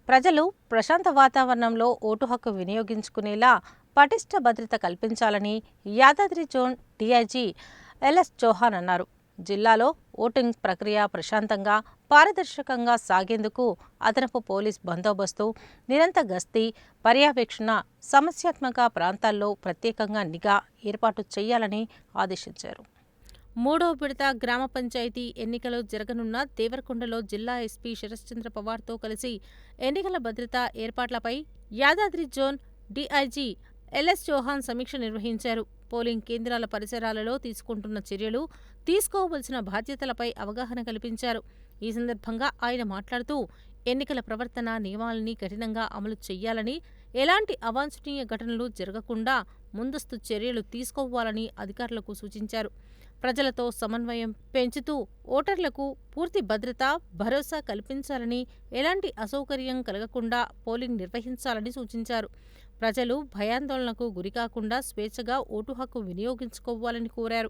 ప్రజలు ప్రశాంత వాతావరణంలో ఓటు హక్కు వినియోగించుకునేలా పటిష్ట భద్రత కల్పించాలని Yadadri zone DIG LS Chauhan అన్నారు. జిల్లాలో ఓటింగ్ ప్రక్రియ ప్రశాంతంగా, పారదర్శకంగా సాగేందుకు అదనపు పోలీస్ బందోబస్తు, నిరంతర గస్తీ, పర్యవేక్షణ, సమస్యాత్మక ప్రాంతాల్లో ప్రత్యేకంగా నిఘా ఏర్పాటు చేయాలని ఆదేశించారు. మూడవ విడత గ్రామ పంచాయతీ ఎన్నికలు జరగనున్న దేవరకొండలో జిల్లా ఎస్పీ శరశ్చంద్ర పవార్తో కలిసి ఎన్నికల భద్రతా ఏర్పాట్లపై Yadadri zone DIG LS Chauhan సమీక్ష నిర్వహించారు. పోలింగ్ కేంద్రాల పరిసరాలలో తీసుకుంటున్న చర్యలు, తీసుకోవలసిన బాధ్యతలపై అవగాహన కల్పించారు. ఈ సందర్భంగా ఆయన మాట్లాడుతూ ఎన్నికల ప్రవర్తన నియమాలని కఠినంగా అమలు చేయాలని, ఎలాంటి అవాంఛనీయ ఘటనలు జరగకుండా ముందస్తు చర్యలు తీసుకోవాలని అధికారులకు సూచించారు. ప్రజలతో సమన్వయం పెంచుతూ ఓటర్లకు పూర్తి భద్రత, భరోసా కల్పించాలని, ఎలాంటి అసౌకర్యం కలగకుండా పోలింగ్ నిర్వహించాలని సూచించారు. ప్రజలు భయాందోళనకు గురికాకుండా స్వేచ్ఛగా ఓటు హక్కు వినియోగించుకోవాలని కోరారు.